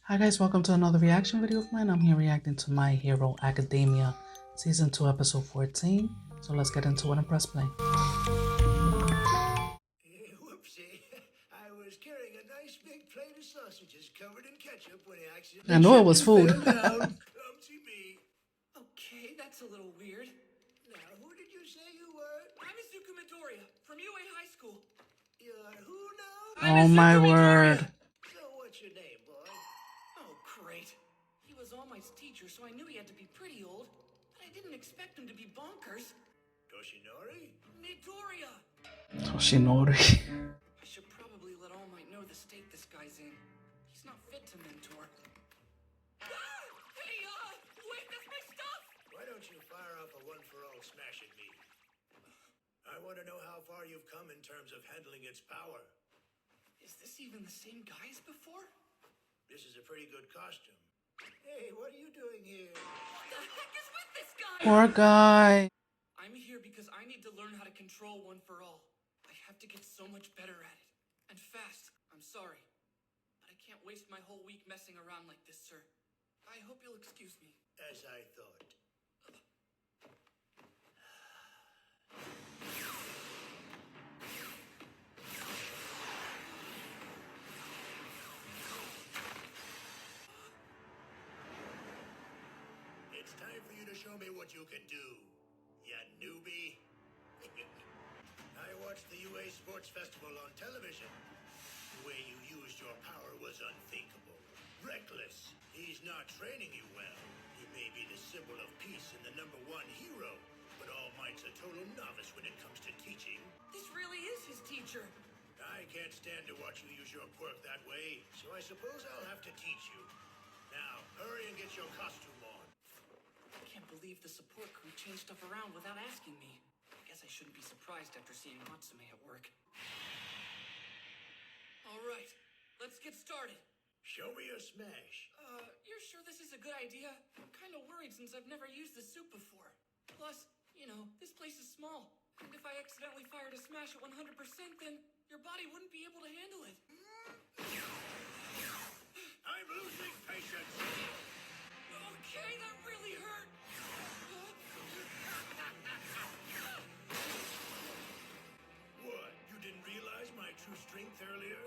Hi guys, welcome to another reaction video of mine. I'm here reacting to My Hero Academia Season 2 Episode 14. So let's get into it and press play. Whoopsie. I was carrying a nice big plate of sausages covered in ketchup when I accidentally I know it was food. fell down. Clumsy me. Okay, that's a little weird. Now, who did you say you were? I'm Izuku Midoriya from UA High School. You're who now? Oh my word. So what's your name, boy? Oh, great. He was All Might's teacher, so I knew he had to be pretty old. But I didn't expect him to be bonkers. Toshinori? Midoriya! Toshinori. I should probably let All Might know the state this guy's in. He's not fit to mentor. Ah! Hey, wait, that's my stuff! Why don't you fire off a one-for-all smash at me? I want to know how far you've come in terms of handling its power. Is this even the same guy as before? This is a pretty good costume. Hey, what are you doing here? What the heck is with this guy? Poor guy. I'm here because I need to learn how to control One for All. I have to get so much better at it. And fast. I'm sorry. But I can't waste my whole week messing around like this, sir. I hope you'll excuse me. As I thought. It's time for you to show me what you can do, ya newbie. I watched the UA Sports Festival on television. The way you used your power was unthinkable. Reckless. He's not training you well. He may be the symbol of peace and the #1 hero, but All Might's a total novice when it comes to teaching. This really is his teacher. I can't stand to watch you use your quirk that way, so I suppose I'll have to teach you. Now, hurry and get your costume on. I can't believe the support crew changed stuff around without asking me. I guess I shouldn't be surprised after seeing Natsume at work. All right, let's get started. Show me your smash. You're sure this is a good idea? I'm kind of worried since I've never used the suit before. Plus, you know, this place is small. And if I accidentally fired a smash at 100%, then your body wouldn't be able to handle it. I'm losing patience. Okay, that really hurt. What? You didn't realize my true strength earlier?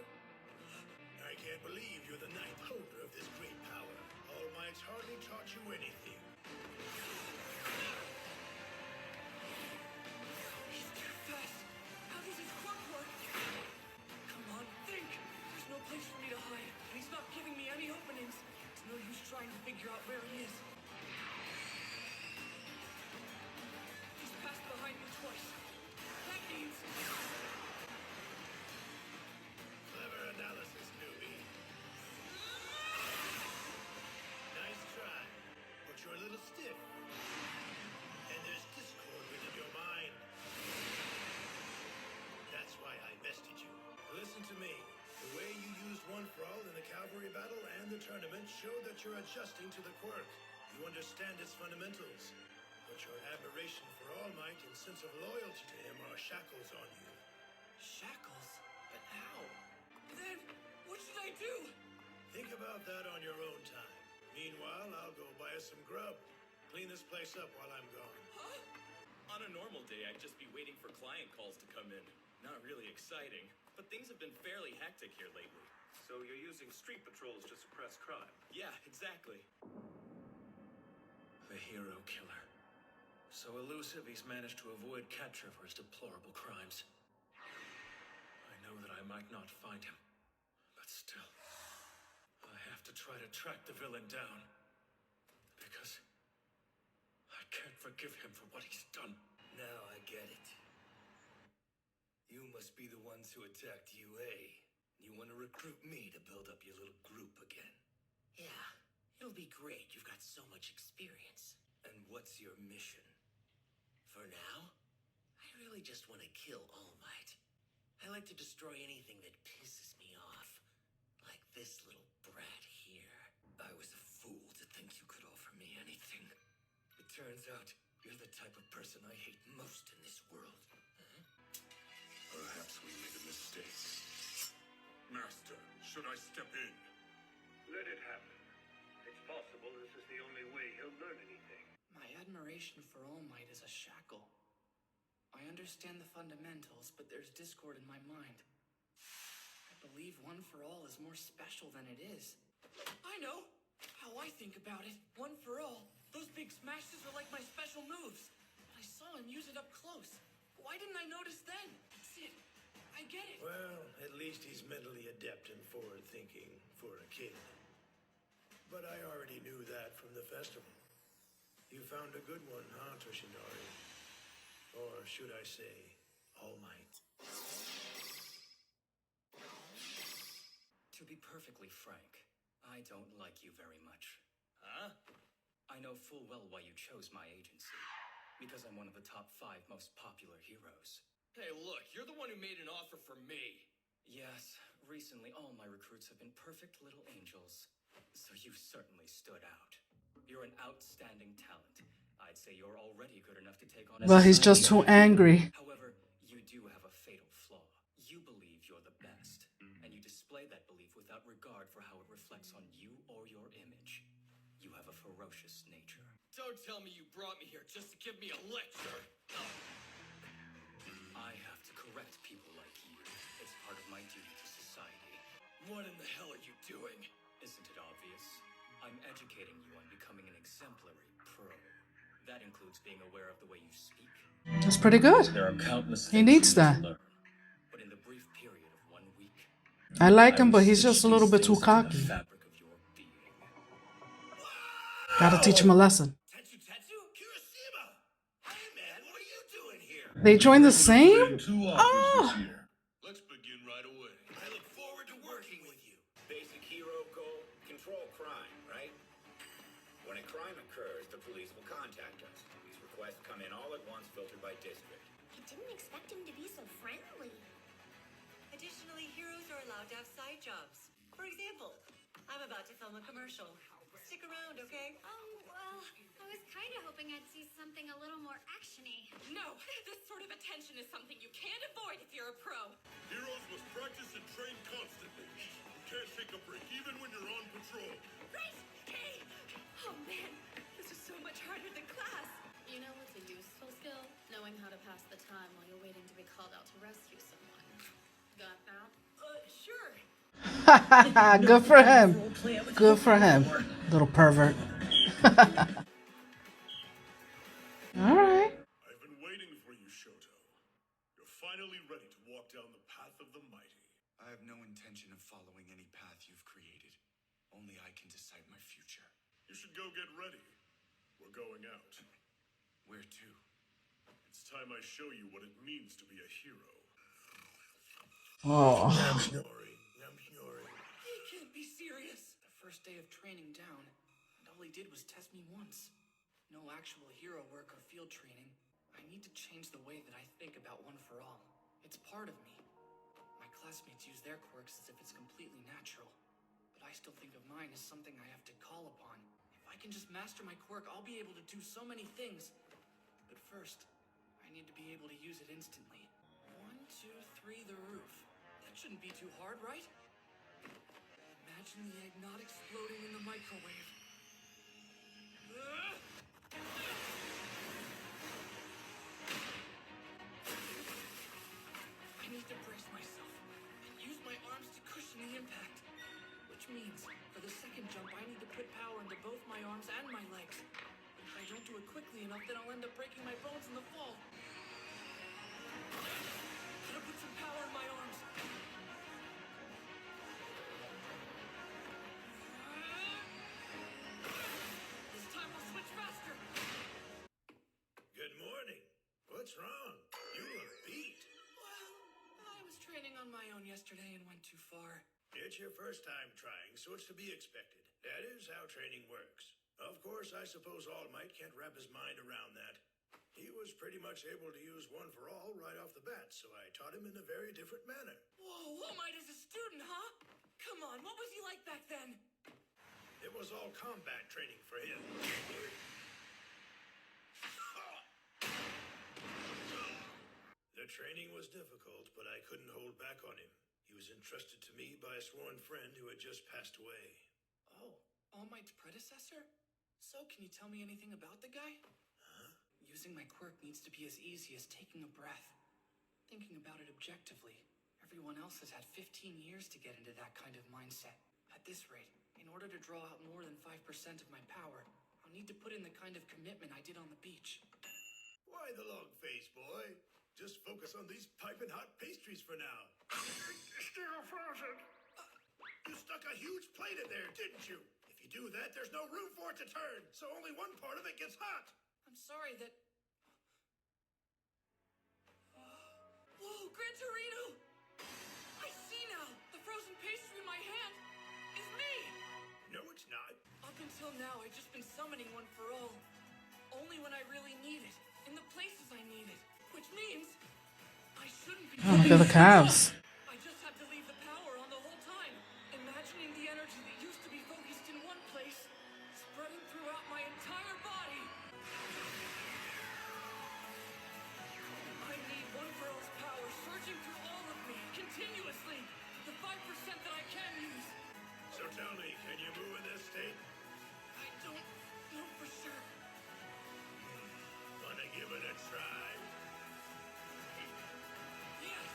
I can't believe you're the ninth holder of this great power. All Might's hardly taught you anything. He's too fast. How does his quirk work? Come on, think. There's no place for me to hide, and he's not giving me any openings. It's no use trying to figure out where he is. He's passed behind me twice. That means... Clever analysis, newbie. Nice try, but you're a little stiff. And there's discord within your mind. That's why I bested you. Listen to me. The way you used One for All in the cavalry battle and the tournament showed that you're adjusting to the quirk. You understand its fundamentals. But your admiration for All Might and sense of loyalty to him are shackles on you. Shackles? But how? Then, what should I do? Think about that on your own time. Meanwhile, I'll go buy us some grub. Clean this place up while I'm gone. Huh? On a normal day, I'd just be waiting for client calls to come in. Not really exciting, but things have been fairly hectic here lately. So you're using street patrols to suppress crime? Yeah, exactly. The hero killer. So elusive, he's managed to avoid capture for his deplorable crimes. I know that I might not find him, but still, I have to try to track the villain down. Because I can't forgive him for what he's done. Now I get it. You must be the ones who attacked UA. You want to recruit me to build up your little group again. Yeah, it'll be great. You've got so much experience. And what's your mission? For now, I really just want to kill All Might. I like to destroy anything that pisses me off. Like this little brat here. I was a fool to think you could offer me anything. It turns out you're the type of person I hate most in this world. Perhaps we made a mistake. Master, should I step in? Let it happen. It's possible this is the only way he'll learn anything. My admiration for All Might is a shackle. I understand the fundamentals, but there's discord in my mind. I believe One for All is more special than it is. I know how I think about it. One for All. Those big smashes are like my special moves. But I saw him use it up close. Why didn't I notice then? That's it. I get it. Well, at least he's mentally adept and forward thinking for a kid. But I already knew that from the festival. You found a good one, huh, Toshinori? Or should I say, All Might? To be perfectly frank, I don't like you very much. Huh? I know full well why you chose my agency. Because I'm one of the top 5 most popular heroes. Hey, look, you're the one who made an offer for me. Yes, recently all my recruits have been perfect little angels. So you certainly stood out. You're an outstanding talent. I'd say you're already good enough to take on But he's just too angry. However, you do have a fatal flaw. You believe you're the best, and you display that belief without regard for how it reflects on you or your image. You have a ferocious nature. Don't tell me you brought me here just to give me a lecture. I have to correct people like you. It's part of my duty to society. What in the hell are you doing? Isn't it obvious? I'm educating you on becoming an exemplary pro. That includes being aware of the way you speak. That's pretty good. There are countless He things needs you need that. to learn. But in the brief period of 1 week, I like him, I but will he's just a stitch little these bit too things into the cocky. fabric of your being. Gotta teach him a lesson. Tetsu? Kirishima! Hey man, what are you doing here? They joined the same? Oh! Let's begin right away. I look forward to working with you. Basic hero goal, control crime, right? When a crime occurs, the police will contact us. These requests come in all at once, filtered by district. I didn't expect him to be so friendly. Additionally, heroes are allowed to have side jobs. For example, I'm about to film a commercial. Stick around, okay? Well, I was kind of hoping I'd see something a little more actiony. No, this sort of attention is something you can't avoid if you're a pro. Heroes must practice and train constantly. You can't take a break even when you're on patrol. Right? Hey! Oh man, this is so much harder than class. You know what's a useful skill? Knowing how to pass the time while you're waiting to be called out to rescue someone. Got that? Sure. Good for him. Good for him. Little pervert. Alright. I've been waiting for you, Shoto. You're finally ready to walk down the path of the mighty. I have no intention of following any path you've created. Only I can decide my future. You should go get ready. We're going out. Where to? It's time I show you what it means to be a hero. Oh. I'm snoring. He can't be serious. The first day of training down, and all he did was test me once. No actual hero work or field training. I need to change the way that I think about One for All. It's part of me. My classmates use their quirks as if it's completely natural. But I still think of mine as something I have to call upon. If I can just master my quirk, I'll be able to do so many things. But first, I need to be able to use it instantly. 1, 2, 3, the roof. That shouldn't be too hard, right? Imagine the egg not exploding in the microwave. I need to brace myself and use my arms to cushion the impact. Which means, for the second jump, I need to put power into both my arms and my legs. If I don't do it quickly enough, then I'll end up breaking my bones in the fall. Gotta put some power in my arms. This time I'll switch faster. Good morning. What's wrong? You look beat. Well, I was training on my own yesterday and went too far. It's your first time trying, so it's to be expected. That is how training works. Of course, I suppose All Might can't wrap his mind around that. He was pretty much able to use One for All right off the bat, so I taught him in a very different manner. Whoa, All Might is a student, huh? Come on, what was he like back then? It was all combat training for him. The training was difficult, but I couldn't hold back on him. He was entrusted to me by a sworn friend who had just passed away. Oh, All Might's predecessor? So, can you tell me anything about the guy? Huh? Using my quirk needs to be as easy as taking a breath. Thinking about it objectively, everyone else has had 15 years to get into that kind of mindset. At this rate, in order to draw out more than 5% of my power, I'll need to put in the kind of commitment I did on the beach. Why the long face, boy? Just focus on these piping hot pastries for now. Still frozen. You stuck a huge plate in there, didn't you? If you do that, there's no room for it to turn, so only one part of it gets hot. I'm sorry that... Whoa, Gran Torino! I see now! The frozen pastry in my hand is me! No, it's not. Up until now, I've just been summoning one for all. Only when I really need it. In the places I need it. Which means... I shouldn't be... Oh, look at the calves. I just have to leave the power on the whole time. Imagining the energy that used to be focused in one place, spreading throughout my entire body. I need One for All's power surging through all of me, continuously. The 5% that I can use. So tell me, can you move in this state? I don't know for sure. Wanna give it a try? Yes!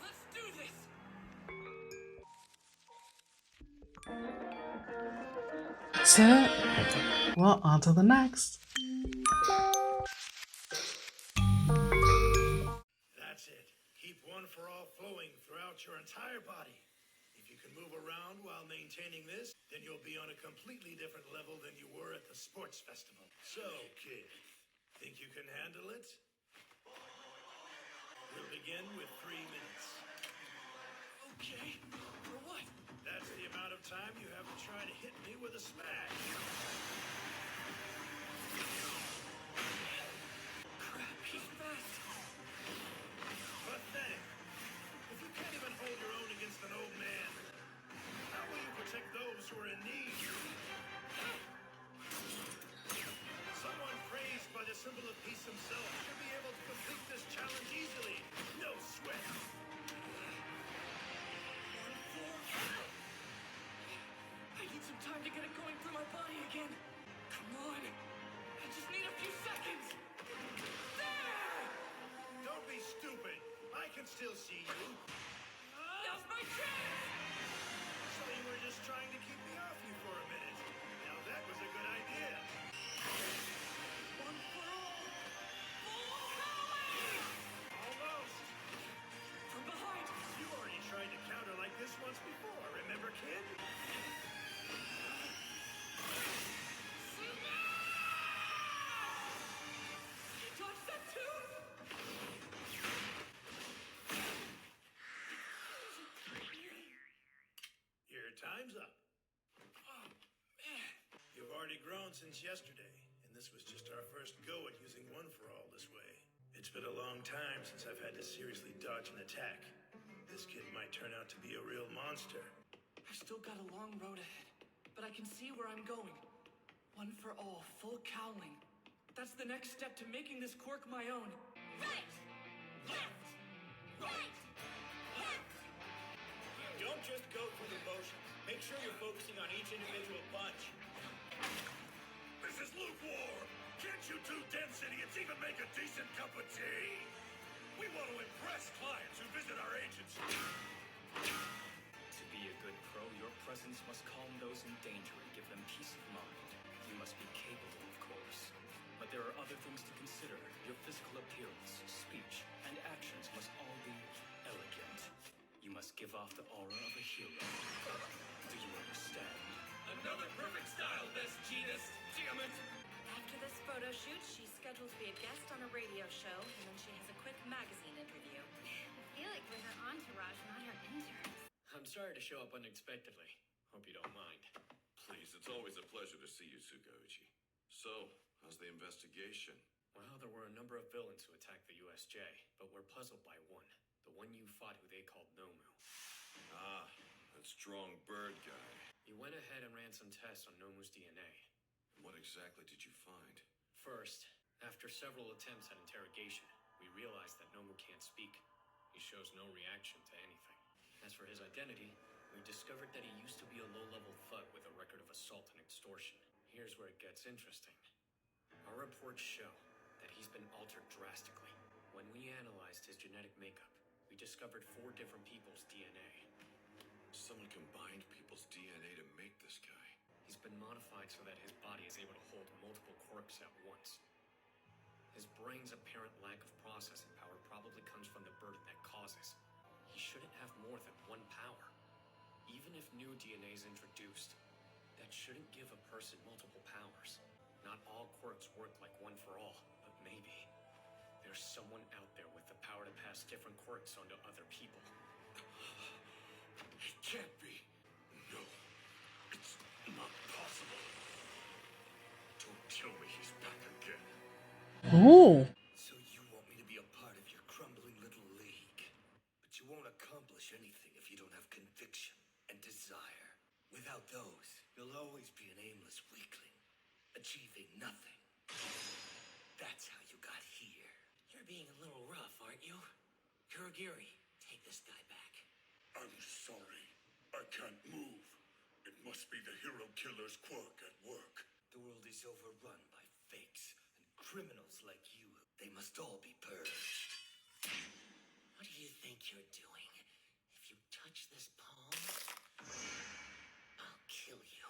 Let's do this! That's it. Well, on to the next. That's it. Keep One for All flowing throughout your entire body. If you can move around while maintaining this, then you'll be on a completely different level than you were at the sports festival. So, kid, think you can handle it? We'll begin with 3 minutes. Okay, for what? That's the amount of time you have to try to hit me with a smash. Crap, he's fast. Pathetic. If you can't even hold your own against an old man, how will you protect those who are in need? Someone praised by the symbol of peace himself should be able to complete this challenge easily. No sweat. I need some time to get it going through my body again. Come on. I just need a few seconds. There! Don't be stupid. I can still see you. Now's my chance! So you were just trying to keep me off you for a minute. Now that was a good idea. One for all. Almost. From behind. You already tried to counter like this once before, remember, kid? Dodge that too? Your time's up. Oh, man. You've already grown since yesterday, and this was just our first go at using One for All this way. It's been a long time since I've had to seriously dodge an attack. This kid might turn out to be a real monster. I've still got a long road ahead, but I can see where I'm going. One for all, full cowling. That's the next step to making this quirk my own. Right! Left! Right! Left! Don't just go through the motions. Make sure you're focusing on each individual punch. This is lukewarm! Can't you two dense idiots even make a decent cup of tea? We want to impress clients who visit our agency. To be a good pro, your presence must calm those in danger and give them peace of mind. You must be capable, of course. But there are other things to consider. Your physical appearance, speech, and actions must all be elegant. You must give off the aura of a hero. Do you understand? Another perfect style, Miss Genus. Decimate. After this photo shoot, she's scheduled to be a guest on a radio show, and then she has a quick magazine interview. I feel like we're her entourage, not her interns. I'm sorry to show up unexpectedly. Hope you don't mind. Please, it's always a pleasure to see you, Sugauchi. So, how's the investigation? Well, there were a number of villains who attacked the USJ, but we're puzzled by one. The one you fought who they called Nomu. Ah, that strong bird guy. You went ahead and ran some tests on Nomu's DNA. What exactly did you find? First, after several attempts at interrogation, we realized that Nomu can't speak. He shows no reaction to anything. As for his identity, We discovered that he used to be a low-level thug with a record of assault and extortion. Here's where it gets interesting. Our reports show that he's been altered drastically. When we analyzed his genetic makeup, we discovered 4 different people's DNA. Someone combined people's DNA to make this guy. He's been modified so that his body is able to hold multiple quirks at once. His brain's apparent lack of processing power probably comes from the burden that causes. He shouldn't have more than 1 power. Even if new DNA is introduced, that shouldn't give a person multiple powers. Not all quirks work like one for all, but maybe there's someone out there with the power to pass different quirks onto other people. It can't be. No, it's not possible. Don't tell me he's back again. Ooh. So you want me to be a part of your crumbling little league. But you won't accomplish anything if you don't have conviction and desire. Without those, you'll always be an aimless weakling, achieving nothing. That's how you got here. You're being a little rough, aren't you? Kurogiri, take this guy back. I'm sorry. I can't move. It must be the hero killer's quirk at work. The world is overrun by fakes and criminals like you. They must all be purged. What do you think you're doing? If you touch this palm, I'll kill you.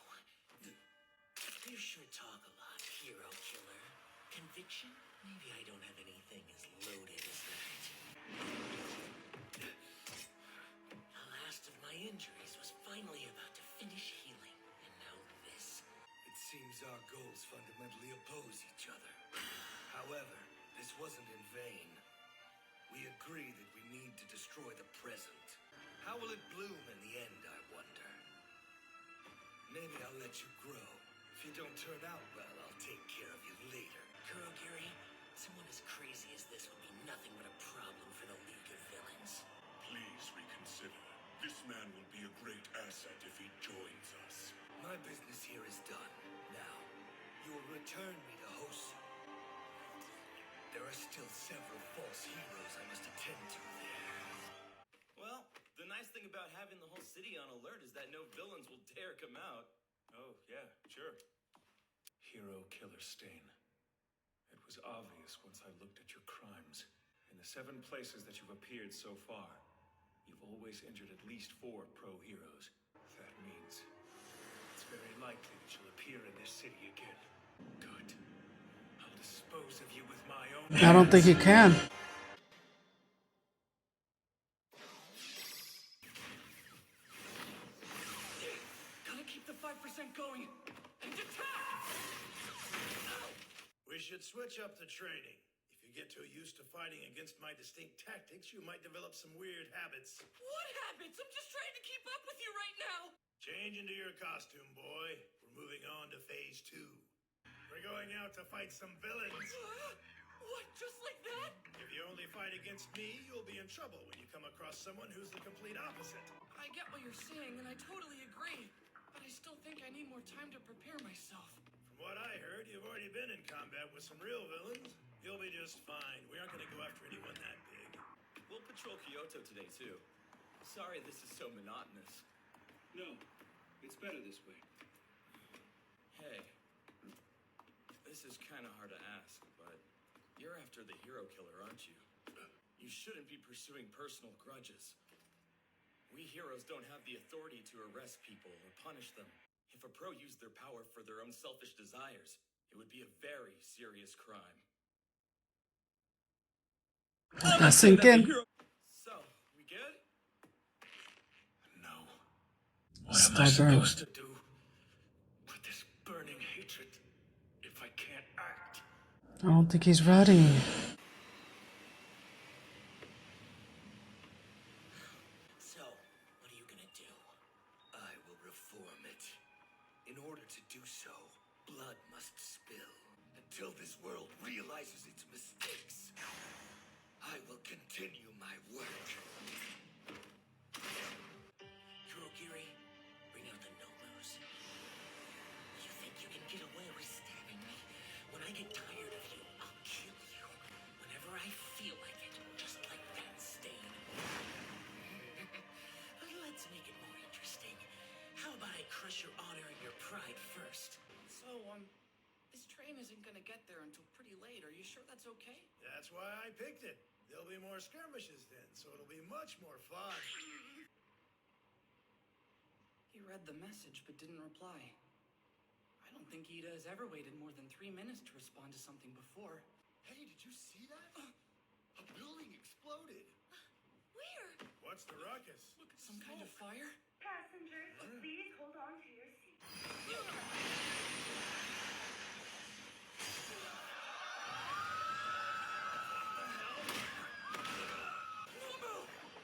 You sure talk a lot, hero killer. Conviction? Maybe I don't have anything as loaded as that. The last of my injuries was finally about to finish healing, and now this. It seems our goals fundamentally oppose each other. However, this wasn't in vain. We agree that we need to destroy the present. How will it bloom in the end, I wonder? Maybe I'll let you grow. If you don't turn out well, I'll take care of you later. Kurogiri, someone as crazy as this would be nothing but a problem for the League of Villains. Please reconsider. This man will be a great asset if he joins us. My business here is done. Now, you will return me to Hosu. There are still several false heroes I must attend to there. Well, the nice thing about having the whole city on alert is that no villains will dare come out. Oh, yeah, sure. Hero killer Stain. It was obvious once I looked at your crimes. In the 7 places that you've appeared so far, you've always injured at least 4 pro-heroes. That means it's very likely that you'll appear in this city again. Good. I'll dispose of you with my own hands. I don't think you can. Gotta keep the 5% going. And attack! We should switch up the training. If you get too used to fighting against my distinct tactics, you might develop some weird habits. What habits? I'm just trying to keep up with you right now. Change into your costume, boy. We're moving on to phase 2. We're going out to fight some villains. What, just like that? If you only fight against me, you'll be in trouble when you come across someone who's the complete opposite. I get what you're saying, and I totally agree. But I still think I need more time to prepare myself. From what I heard, you've already been in combat with some real villains. You'll be just fine. We aren't going to go after anyone that big. We'll patrol Kyoto today, too. Sorry this is so monotonous. No, it's better this way. Hey, this is kind of hard to ask, but you're after the hero killer, aren't you? You shouldn't be pursuing personal grudges. We heroes don't have the authority to arrest people or punish them. If a pro used their power for their own selfish desires, it would be a very serious crime. That sink in. So, we good? No. What am I Stubborn. supposed to do with this burning hatred if I can't act? I don't think he's ready. So, what are you gonna do? I will reform it. In order to do so, blood must spill. Until this world realizes its mistakes, I will continue my work. Kurogiri, bring out the Nomos. You think you can get away with stabbing me? When I get tired of you, I'll kill you. Whenever I feel like it, just like that, Stain. Let's make it more interesting. crush your honor and your pride first. So, this train isn't gonna get there until pretty late. Are you sure that's okay? That's why I picked it. There'll be more skirmishes then, so it'll be much more fun. He read the message but didn't reply. I don't think Ida has ever waited more than 3 minutes to respond to something before. Hey, did you see that? A building exploded. Where? What's the ruckus? Look, some kind of fire? Passengers, please hold on to your seats.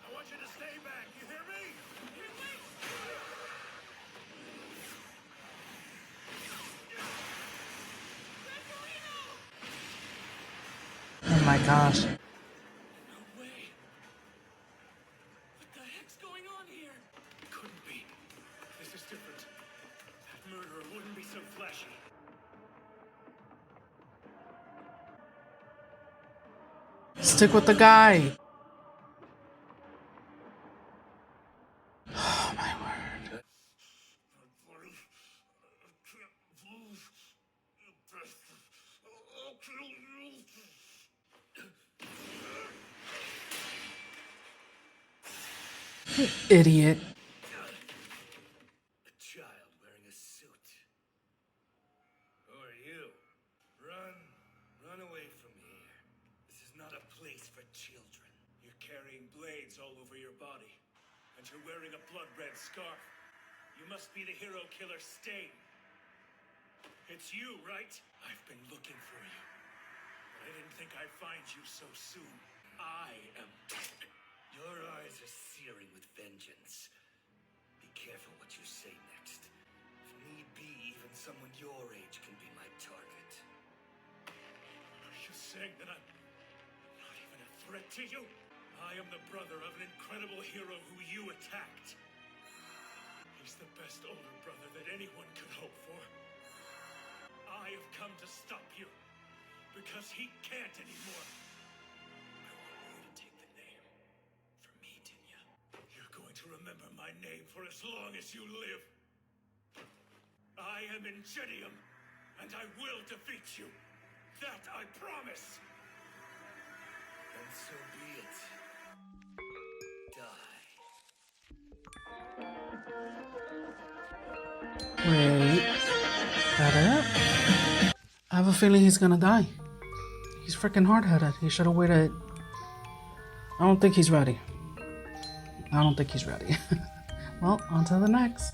I want you to stay back, you hear me? Oh my gosh. No way. What the heck's going on here? Couldn't be. This is different. That murderer wouldn't be so flashy. Stick with the guy. Oh my word. I'll kill you. Idiot. A child wearing a suit. Who are you? Run away from here. This is not a place for children. You're carrying blades all over your body, and you're wearing a blood-red scarf. You must be the hero killer Stain. It's you, right? I've been looking for you, but I didn't think I'd find you so soon. I am... Your eyes are searing with vengeance. Be careful what you say next. If need be, even someone your age can be my target. Are you saying that I'm not even a threat to you? I am the brother of an incredible hero who you attacked. He's the best older brother that anyone could hope for. I have come to stop you, because he can't anymore. I want you to take the name from me, Dinya. You're going to remember my name for as long as you live. I am Ingenium, and I will defeat you. That I promise. And so be it. Die. Wait. That it? I have a feeling he's gonna die. He's freaking hard-headed. He should have waited. I don't think he's ready. Well, on to the next.